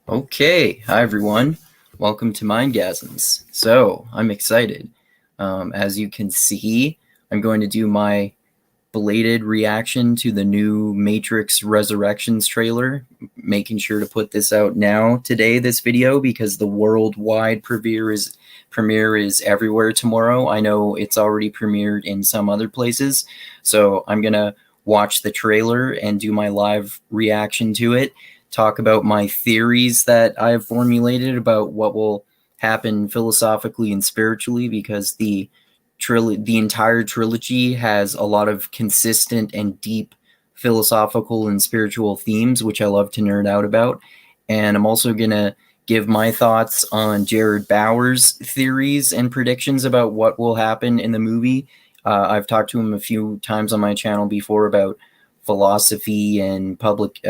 Okay, hi everyone. Welcome to Mindgasms. So, I'm excited. As you can see, I'm going to do my belated reaction to the new Matrix Resurrections trailer. Making sure to put this out now today, this video, because the worldwide premiere is everywhere tomorrow. I know it's already premiered in some other places, so I'm gonna watch the trailer and do my live reaction to it, talk about my theories that I have formulated about what will happen philosophically and spiritually, because the entire trilogy has a lot of consistent and deep philosophical and spiritual themes, which I love to nerd out about. And I'm also going to give my thoughts on Jared Bauer's theories and predictions about what will happen in the movie. I've talked to him a few times on my channel before about philosophy and public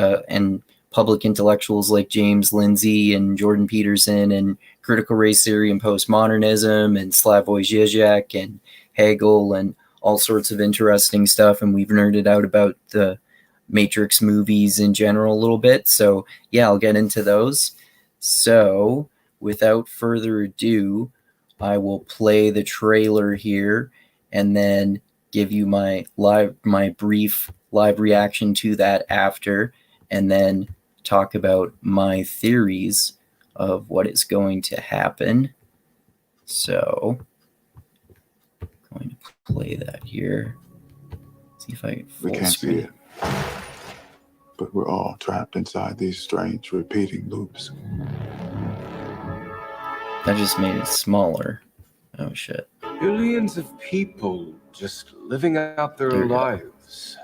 intellectuals like James Lindsay and Jordan Peterson, and critical race theory and postmodernism, and Slavoj Žižek and Hegel, and all sorts of interesting stuff. And we've nerded out about the Matrix movies in general a little bit. So yeah, I'll get into those. So without further ado, I will play the trailer here and then give you my brief live reaction to that after, and then talk about my theories of what is going to happen. So I'm going to play that here. See if I get full We can't screen. see it, but we're all trapped inside these strange repeating loops. That just made it smaller. Oh shit. Billions of people just living out their lives.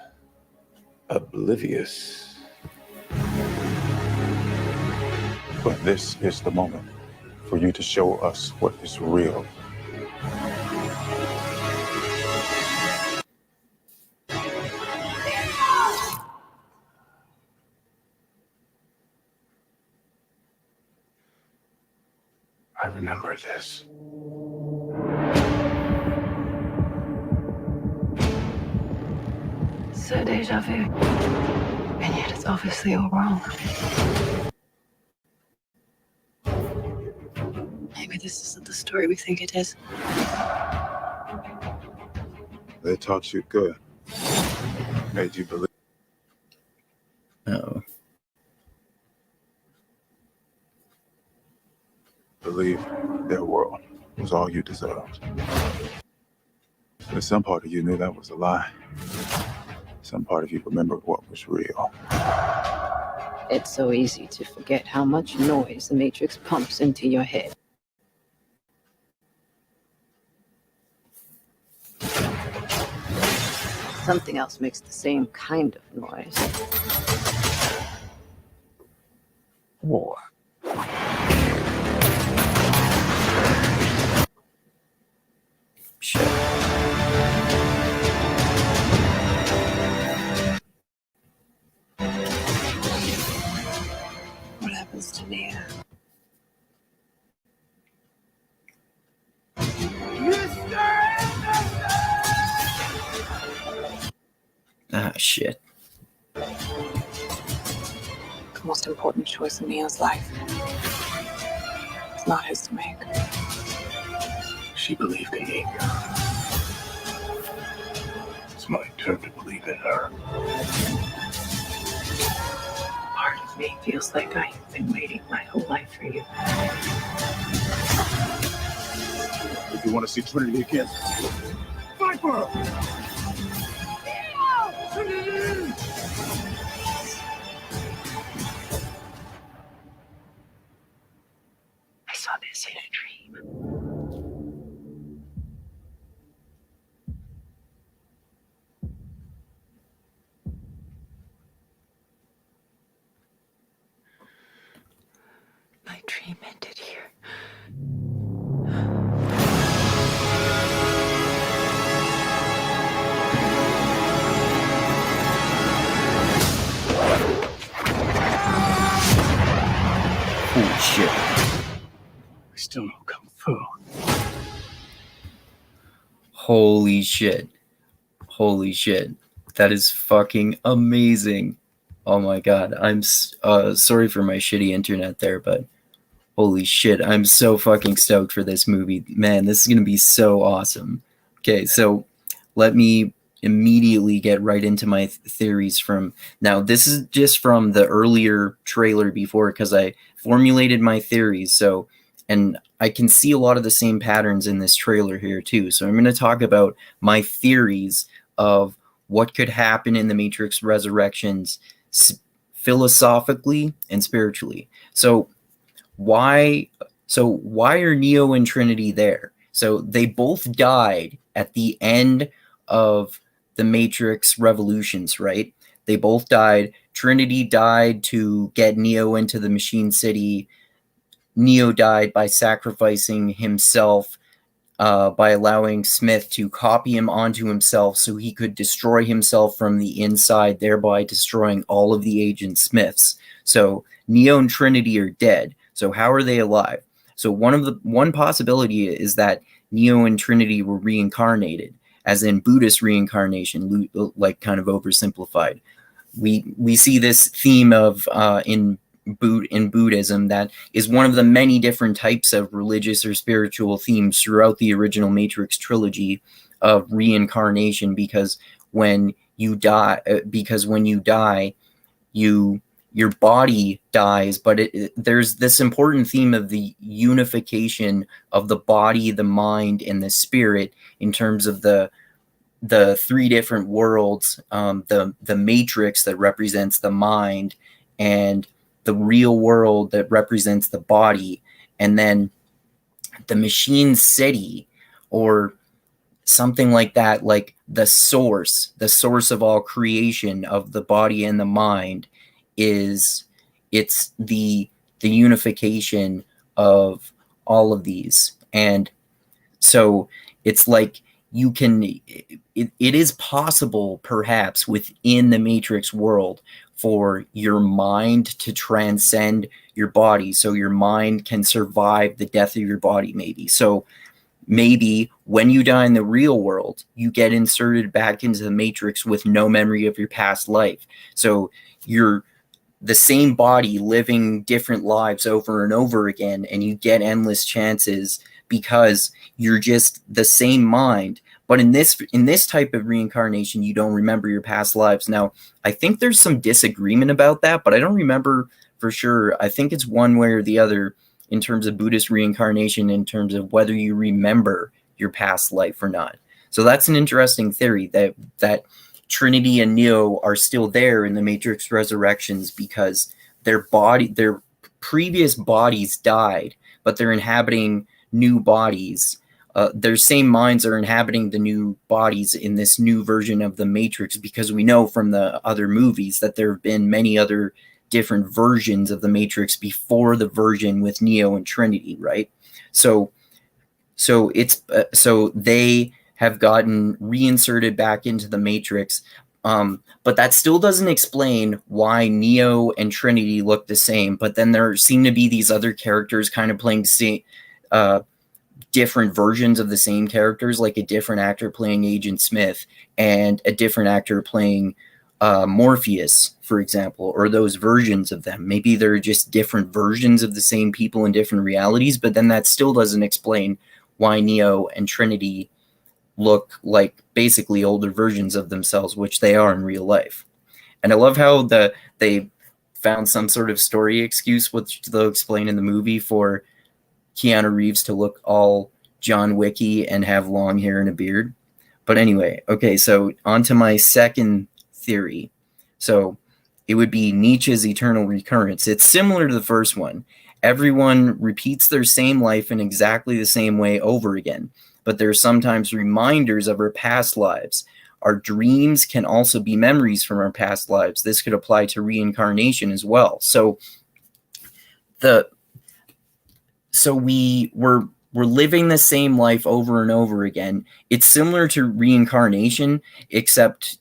Oblivious. But this is the moment for you to show us what is real. I remember this. So deja vu. And yet it's obviously all wrong. Maybe this isn't the story we think it is. They taught you good. Made you believe. Oh. Believe their world was all you deserved. But some part of you knew that was a lie. Some part of you remembered what was real. It's so easy to forget how much noise the Matrix pumps into your head. Something else makes the same kind of noise. War. Shit. What happens to Nia? Ah, shit. The most important choice in Nia's life. It's not his to make. She believed in me. It's my turn to believe in her. Part of me feels like I've been waiting my whole life for you. If you want to see Trinity again, fight for her! I saw this in a dream. My dream ended here. Holy shit. We still know Kung Fu. Holy shit. Holy shit. That is fucking amazing. Oh my god, sorry for my shitty internet there, but holy shit, I'm so fucking stoked for this movie. Man, this is gonna be so awesome. Okay, so let me immediately get right into my theories from now. This is just from the earlier trailer before, because I formulated my theories. So, and I can see a lot of the same patterns in this trailer here too. So I'm going to talk about my theories of what could happen in the Matrix Resurrections philosophically and spiritually. Why why are Neo and Trinity there? So they both died at the end of the Matrix Revolutions, right? They both died. Trinity died to get Neo into the Machine City. Neo died by sacrificing himself, by allowing Smith to copy him onto himself so he could destroy himself from the inside, thereby destroying all of the Agent Smiths. So Neo and Trinity are dead. So how are they alive? So one possibility is that Neo and Trinity were reincarnated, as in Buddhist reincarnation, like kind of oversimplified. We see this theme of in Buddhism, that is one of the many different types of religious or spiritual themes throughout the original Matrix trilogy of reincarnation, because when you die, your body dies, but there's this important theme of the unification of the body, the mind, and the spirit in terms of the three different worlds, the matrix that represents the mind, and the real world that represents the body, and then the machine city, or something like that, like the source of all creation of the body and the mind, it's the unification of all of these. And so it's like it is possible, perhaps, within the Matrix world, for your mind to transcend your body, so your mind can survive the death of your body, maybe. So maybe when you die in the real world, you get inserted back into the Matrix with no memory of your past life. So you're the same body living different lives over and over again, and you get endless chances because you're just the same mind. But in this type of reincarnation, you don't remember your past lives. Now, I think there's some disagreement about that, but I don't remember for sure. I think it's one way or the other in terms of Buddhist reincarnation, in terms of whether you remember your past life or not. So that's an interesting theory, that Trinity and Neo are still there in the Matrix Resurrections because their previous bodies died, but they're inhabiting new bodies. Their same minds are inhabiting the new bodies in this new version of the Matrix, because we know from the other movies that there have been many other different versions of the Matrix before the version with Neo and Trinity, right? So they have gotten reinserted back into the Matrix, but that still doesn't explain why Neo and Trinity look the same. But then there seem to be these other characters kind of playing different versions of the same characters, like a different actor playing Agent Smith and a different actor playing Morpheus, for example, or those versions of them. Maybe they're just different versions of the same people in different realities, but then that still doesn't explain why Neo and Trinity look like basically older versions of themselves, which they are in real life. And I love how they found some sort of story excuse, which they'll explain in the movie, for Keanu Reeves to look all John Wicky and have long hair and a beard. But anyway, okay, so on to my second theory. So it would be Nietzsche's eternal recurrence. It's similar to the first one. Everyone repeats their same life in exactly the same way over again, but there are sometimes reminders of our past lives. Our dreams can also be memories from our past lives. This could apply to reincarnation as well. So we're living the same life over and over again. It's similar to reincarnation, except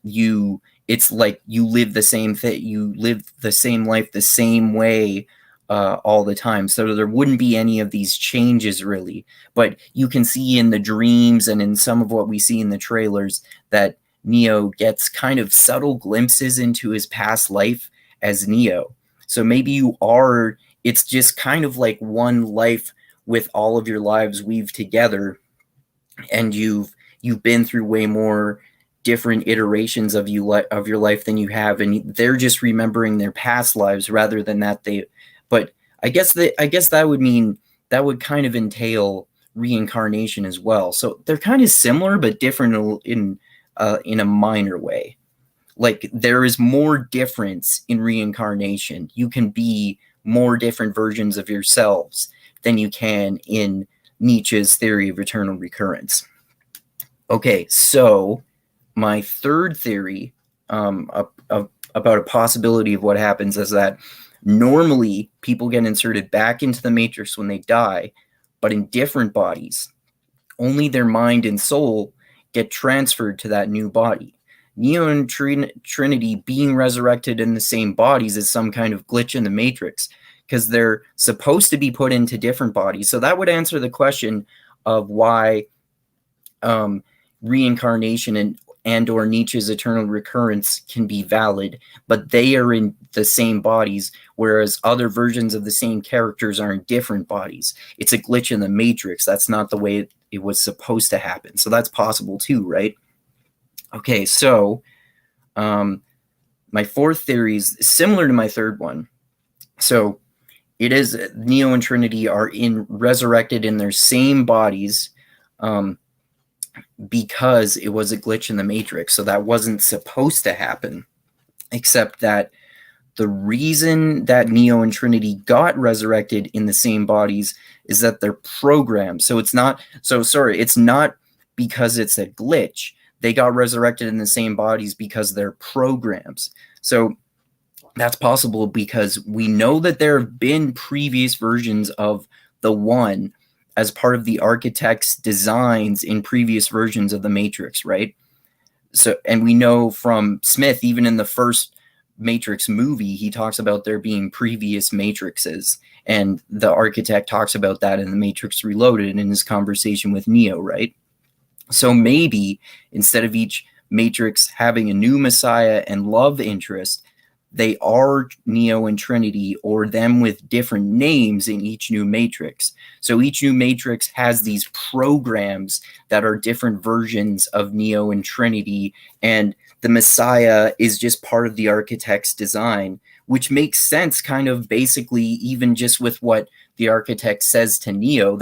it's like you live the same thing. You live the same life the same way all the time. So there wouldn't be any of these changes, really. But you can see in the dreams and in some of what we see in the trailers that Neo gets kind of subtle glimpses into his past life as Neo. So maybe you are, it's just kind of like one life with all of your lives weaved together, and you've been through way more different iterations of of your life than you have, and they're just remembering their past lives rather than that they. But I guess that would mean that would kind of entail reincarnation as well. So they're kind of similar but different in a minor way. Like there is more difference in reincarnation. You can be more different versions of yourselves than you can in Nietzsche's theory of eternal recurrence. Okay, so my third theory about a possibility of what happens is that normally people get inserted back into the Matrix when they die, but in different bodies. Only their mind and soul get transferred to that new body. Neo and Trinity being resurrected in the same bodies is some kind of glitch in the Matrix, because they're supposed to be put into different bodies. So that would answer the question of why reincarnation and or Nietzsche's eternal recurrence can be valid, but they are in the same bodies, whereas other versions of the same characters are in different bodies. It's a glitch in the Matrix. That's not the way it was supposed to happen. So that's possible too, right? Okay, so my fourth theory is similar to my third one. So it is Neo and Trinity are resurrected in their same bodies, because it was a glitch in the Matrix. So that wasn't supposed to happen, except that the reason that Neo and Trinity got resurrected in the same bodies is that they're programmed. So it's not because it's a glitch. They got resurrected in the same bodies because they're programs. So that's possible because we know that there have been previous versions of the One as part of the architect's designs in previous versions of the Matrix, right? So, and we know from Smith, even in the first Matrix movie, he talks about there being previous Matrixes, and the architect talks about that in the Matrix Reloaded in his conversation with Neo, right? So maybe instead of each Matrix having a new Messiah and love interest, they are Neo and Trinity, or them with different names in each new Matrix. So each new Matrix has these programs that are different versions of Neo and Trinity, and the Messiah is just part of the architect's design, which makes sense kind of basically even just with what the architect says to Neo,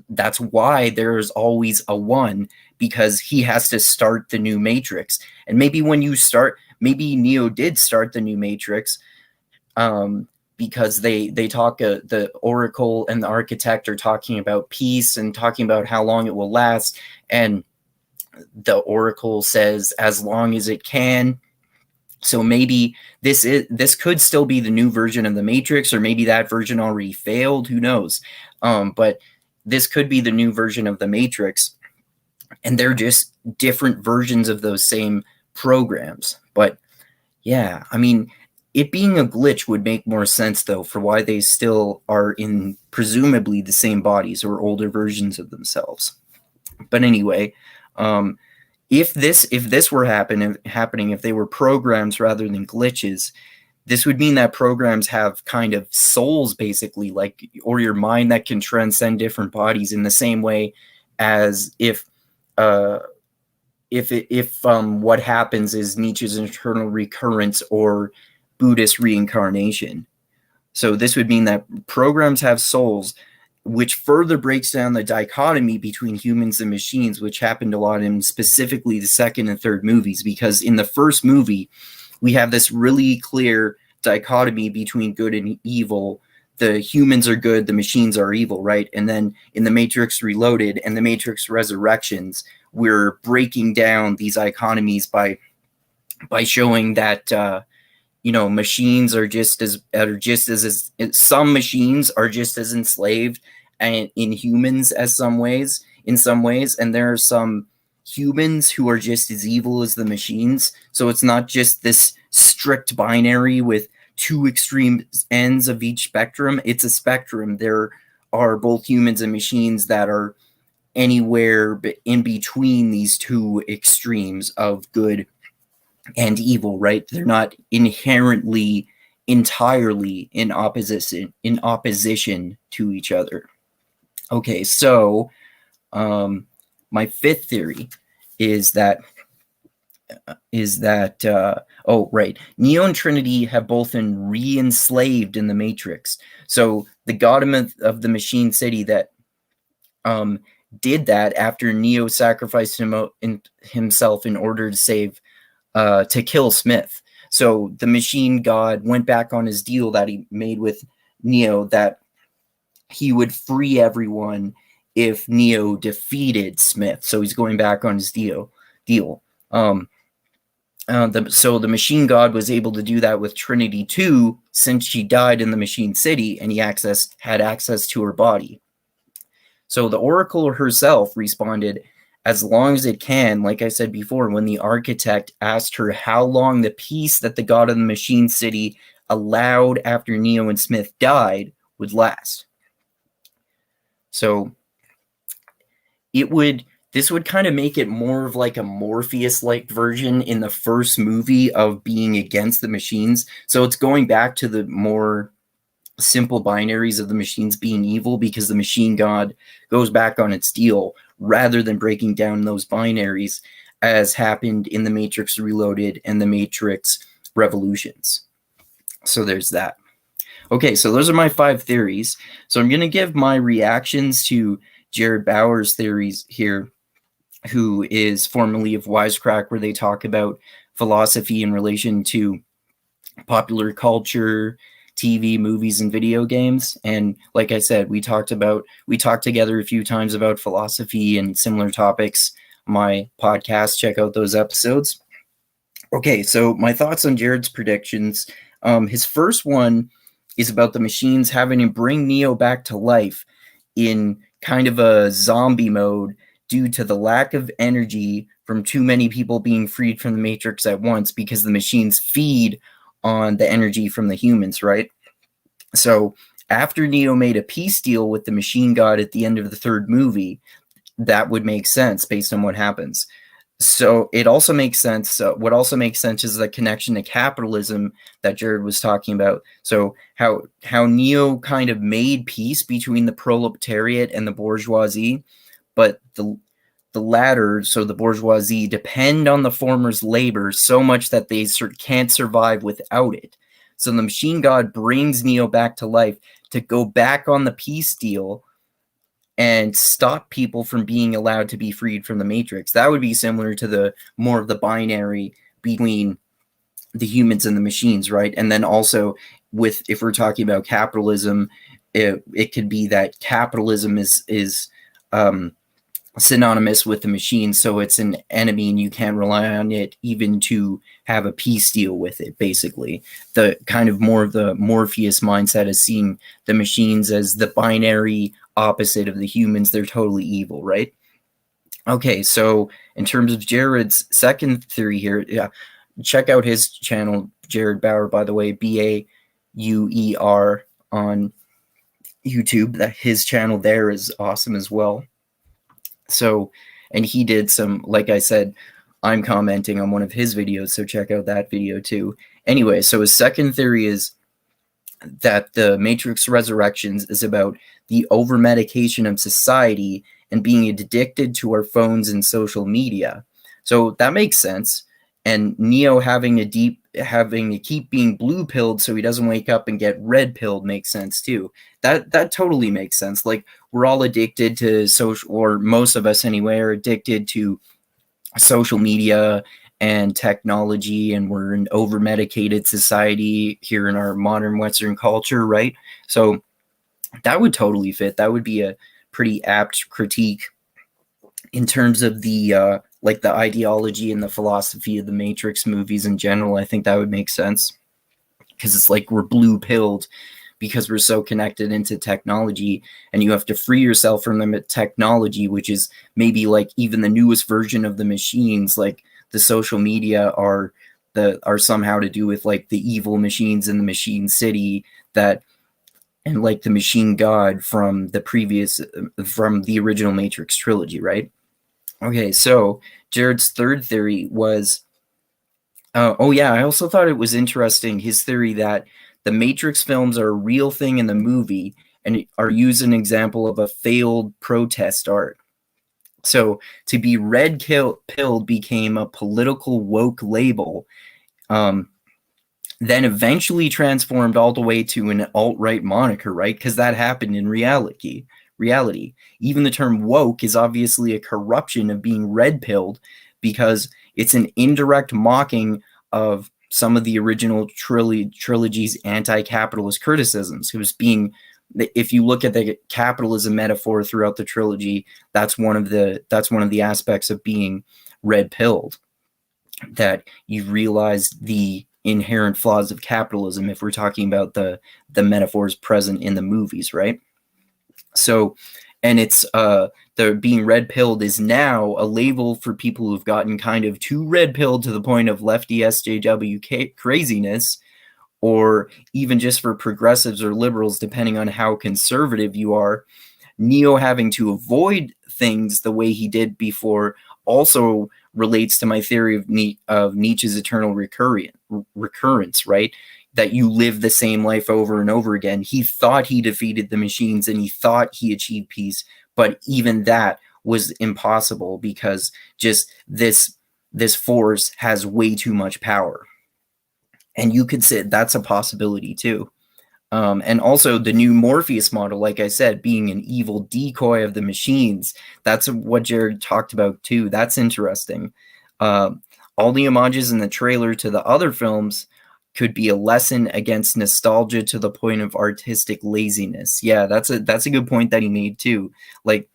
that's why there's always a one, because he has to start the new Matrix. And maybe when you start, maybe Neo did start the new Matrix, because they talk, the Oracle and the architect are talking about peace and talking about how long it will last, and the Oracle says as long as it can. So maybe this could still be the new version of the Matrix, or maybe that version already failed. Who knows? But this could be the new version of the Matrix, and they're just different versions of those same programs. But yeah, I mean, it being a glitch would make more sense though for why they still are in presumably the same bodies or older versions of themselves. But anyway, if this were happening, if they were programs rather than glitches, this would mean that programs have kind of souls, basically, like, or your mind that can transcend different bodies in the same way as if what happens is Nietzsche's eternal recurrence or Buddhist reincarnation. So this would mean that programs have souls, which further breaks down the dichotomy between humans and machines, which happened a lot in specifically the second and third movies, because in the first movie, we have this really clear dichotomy between good and evil. The humans are good, the machines are evil, right? And then in the Matrix Reloaded and the Matrix Resurrections, we're breaking down these dichotomies by showing that machines are just as some machines are just as enslaved and in humans as in some ways, and there are some humans who are just as evil as the machines. So it's not just this strict binary with two extreme ends of each spectrum. It's a spectrum. There are both humans and machines that are anywhere in between these two extremes of good and evil, right? They're not inherently entirely in opposition to each other. Okay, so my fifth theory is that oh right, Neo and Trinity have both been re-enslaved in the Matrix. So the god of the Machine City that did that after Neo sacrificed himself in order to save to kill Smith. So the machine god went back on his deal that he made with Neo that he would free everyone if Neo defeated Smith. So he's going back on his deal. So the machine god was able to do that with Trinity 2 since she died in the Machine City and he had access to her body. So the Oracle herself responded, as long as it can, like I said before, when the architect asked her how long the peace that the god of the Machine City allowed after Neo and Smith died would last. So this would kind of make it more of like a Morpheus-like version in the first movie of being against the machines. So it's going back to the more simple binaries of the machines being evil because the machine god goes back on its deal rather than breaking down those binaries as happened in the Matrix Reloaded and the Matrix Revolutions. So there's that. Okay, so those are my 5 theories. So I'm going to give my reactions to Jared Bauer's theories here, who is formerly of Wisecrack, where they talk about philosophy in relation to popular culture, TV, movies, and video games. And like I said, we talked together a few times about philosophy and similar topics. My podcast, check out those episodes. Okay, so my thoughts on Jared's predictions. His first one is about the machines having to bring Neo back to life in kind of a zombie mode due to the lack of energy from too many people being freed from the Matrix at once because the machines feed on the energy from the humans, right? So after Neo made a peace deal with the machine god at the end of the 3rd movie, that would make sense based on what happens. So it also makes sense. What also makes sense is the connection to capitalism that Jared was talking about. So how Neo kind of made peace between the proletariat and the bourgeoisie, but the latter, so the bourgeoisie, depend on the former's labor so much that they can't survive without it. So the machine god brings Neo back to life to go back on the peace deal and stop people from being allowed to be freed from the Matrix. That would be similar to the more of the binary between the humans and the machines, right? And then also if we're talking about capitalism, it could be that capitalism is synonymous with the machine, so it's an enemy and you can't rely on it even to have a peace deal with it. Basically, the kind of more of the Morpheus mindset is seeing the machines as the binary opposite of the humans. They're totally evil, right? Okay, so in terms of Jared's second theory here, check out his channel, Jared Bauer, by the way, Bauer on YouTube. That his channel there is awesome as well. So, and he did some, like I said, I'm commenting on one of his videos, so check out that video too. Anyway, so his second theory is that the Matrix Resurrections is about the over-medication of society and being addicted to our phones and social media. So that makes sense. And Neo having to keep being blue-pilled so he doesn't wake up and get red-pilled makes sense too. That totally makes sense. Like, we're all addicted to social, or most of us anyway, are addicted to social media and technology, and we're an over-medicated society here in our modern Western culture, right? So that would totally fit. That would be a pretty apt critique in terms of the like the ideology and the philosophy of the Matrix movies in general. I think that would make sense because it's like we're blue-pilled because we're so connected into technology, and you have to free yourself from the technology, which is maybe like even the newest version of the machines, like the social media are somehow to do with like the evil machines in the Machine City and like the machine god from the original Matrix trilogy, right? Okay, so Jared's third theory was Oh yeah, I also thought it was interesting his theory that the Matrix films are a real thing in the movie and are used an example of a failed protest art. So to be pilled became a political woke label, um, then eventually transformed all the way to an alt-right moniker, right? Because that happened in reality. Even the term woke is obviously a corruption of being red pilled because it's an indirect mocking of some of the original trilogy's anti-capitalist criticisms. It was being, if you look at the capitalism metaphor throughout the trilogy, that's one of the aspects of being red pilled, that you realize the inherent flaws of capitalism if we're talking about the metaphors present in the movies, right? So, and it's the being red pilled is now a label for people who've gotten kind of too red pilled to the point of lefty SJW craziness, or even just for progressives or liberals, depending on how conservative you are. Neo having to avoid things the way he did before also relates to my theory of Nietzsche's eternal recurrence, right? That you live the same life over and over again. He thought he defeated the machines and he thought he achieved peace, but even that was impossible because just this force has way too much power. And you could say that's a possibility too. And also the new Morpheus model, like I said, being an evil decoy of the machines. That's what Jared talked about too. That's interesting. All the homages in the trailer to the other films could be a lesson against nostalgia to the point of artistic laziness. Yeah, that's a good point that he made too. Like,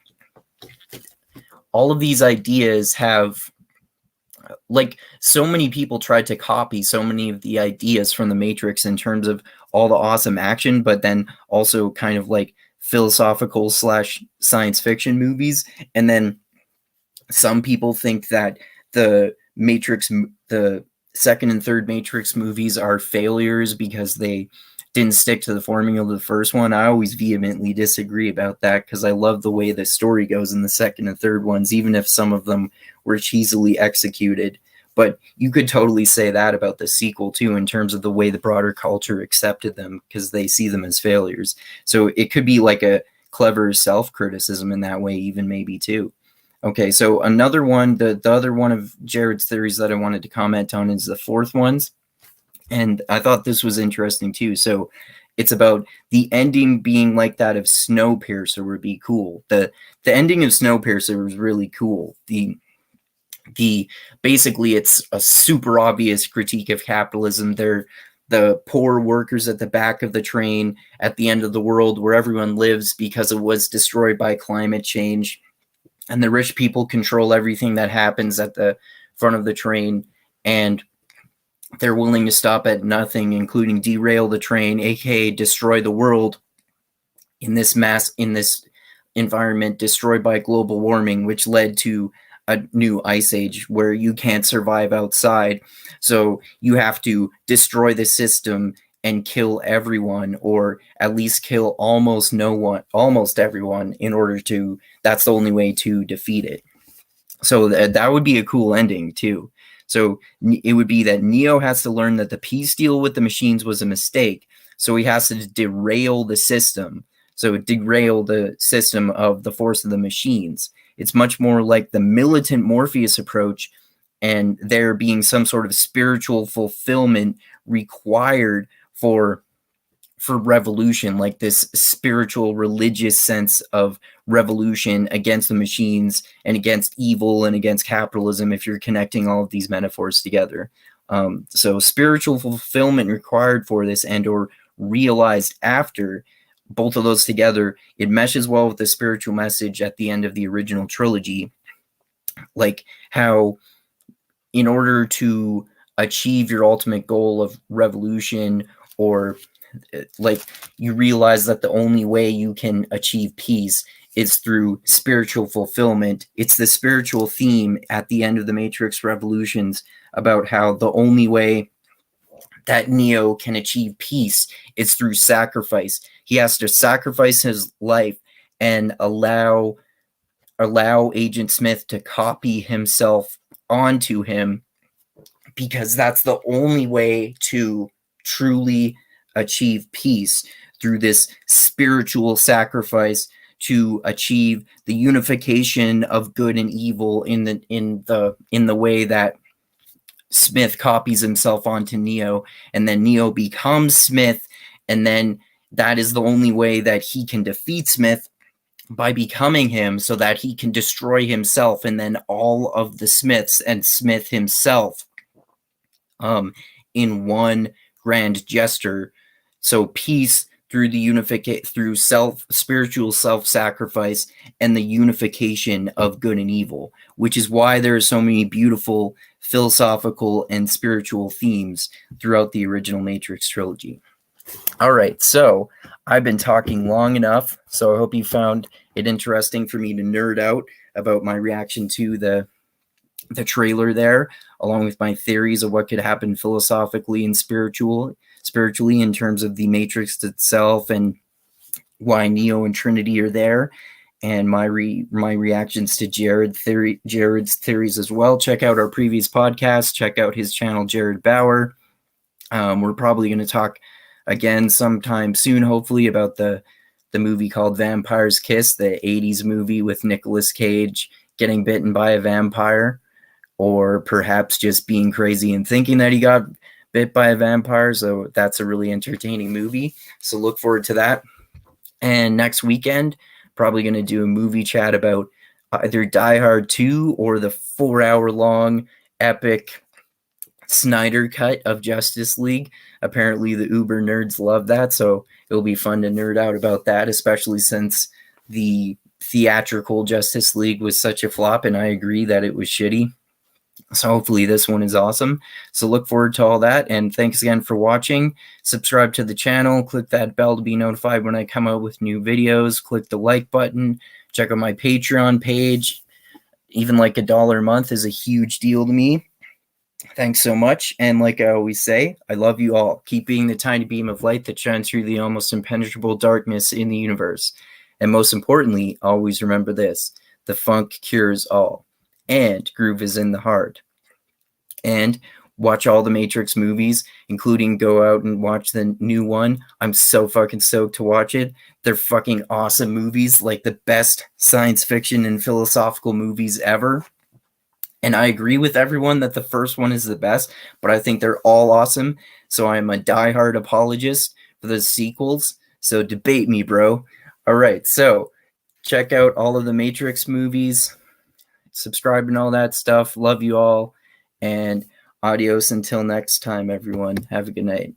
all of these ideas have, like, so many people tried to copy so many of the ideas from the Matrix in terms of all the awesome action, but then also kind of like philosophical slash science fiction movies. And then some people think that the Matrix, the second and third Matrix movies are failures because they didn't stick to the formula of the first one. I always vehemently disagree about that because I love the way the story goes in the second and third ones, even if some of them were cheesily executed. But you could totally say that about the sequel too, in terms of the way the broader culture accepted them because they see them as failures. So it could be like a clever self-criticism in that way, even maybe too. Okay, so another one, the other one of Jared's theories that I wanted to comment on is the fourth ones. And I thought this was interesting too. So it's about the ending being like that of Snowpiercer would be cool. The ending of Snowpiercer was really cool. The basically it's a super obvious critique of capitalism. They're the poor workers at the back of the train at the end of the world where everyone lives because it was destroyed by climate change. And the rich people control everything that happens at the front of the train, and they're willing to stop at nothing, including derail the train, aka destroy the world in this environment destroyed by global warming, which led to a new ice age where you can't survive outside. So you have to destroy the system and kill everyone, or at least kill almost everyone, in order to, that's the only way to defeat it. So that would be a cool ending too. So it would be that Neo has to learn that the peace deal with the machines was a mistake. So he has to derail the system. So derail the system of the force of the machines. It's much more like the militant Morpheus approach, and there being some sort of spiritual fulfillment required for revolution, like this spiritual religious sense of revolution against the machines and against evil and against capitalism, if you're connecting all of these metaphors together. So spiritual fulfillment required for this, and or realized after, both of those together, it meshes well with the spiritual message at the end of the original trilogy, like how in order to achieve your ultimate goal of revolution, or like you realize that the only way you can achieve peace is through spiritual fulfillment. It's the spiritual theme at the end of the Matrix Revolutions about how the only way that Neo can achieve peace is through sacrifice. He has to sacrifice his life and allow Agent Smith to copy himself onto him because that's the only way to truly achieve peace, through this spiritual sacrifice to achieve the unification of good and evil in the way that Smith copies himself onto Neo, and then Neo becomes Smith, and then that is the only way that he can defeat Smith, by becoming him, so that he can destroy himself and then all of the Smiths and Smith himself in one grand gesture. So peace through the through spiritual self-sacrifice and the unification of good and evil, which is why there are so many beautiful philosophical and spiritual themes throughout the original Matrix trilogy. All right, so I've been talking long enough, so I hope you found it interesting for me to nerd out about my reaction to the trailer there, along with my theories of what could happen philosophically and spiritually in terms of the Matrix itself, and why Neo and Trinity are there, and my reactions to Jared's theories as well. Check out our previous podcast. Check out his channel, Jared Bauer. We're probably going to talk again sometime soon, hopefully, about the movie called Vampire's Kiss, the 80s movie with Nicolas Cage getting bitten by a vampire, or perhaps just being crazy and thinking that he got bit by a vampire. So that's a really entertaining movie. So look forward to that. And next weekend, probably going to do a movie chat about either Die Hard 2 or the 4-hour-long epic Snyder cut of Justice League. Apparently the Uber nerds love that, so it'll be fun to nerd out about that, especially since the theatrical Justice League was such a flop, and I agree that it was shitty. So hopefully this one is awesome. So look forward to all that, and thanks again for watching. Subscribe to the channel, click that bell to be notified when I come out with new videos, click the like button, check out my Patreon page. Even like $1 a month is a huge deal to me. Thanks so much, and like I always say, I love you all. Keep being the tiny beam of light that shines through the almost impenetrable darkness in the universe. And most importantly, always remember this: the funk cures all, and groove is in the heart. And watch all the Matrix movies, including go out and watch the new one. I'm so fucking stoked to watch it. They're fucking awesome movies, like the best science fiction and philosophical movies ever. And I agree with everyone that the first one is the best, but I think they're all awesome. So I'm a diehard apologist for the sequels. So debate me, bro. All right, so check out all of the Matrix movies, subscribe and all that stuff. Love you all, and adios until next time, everyone. Have a good night.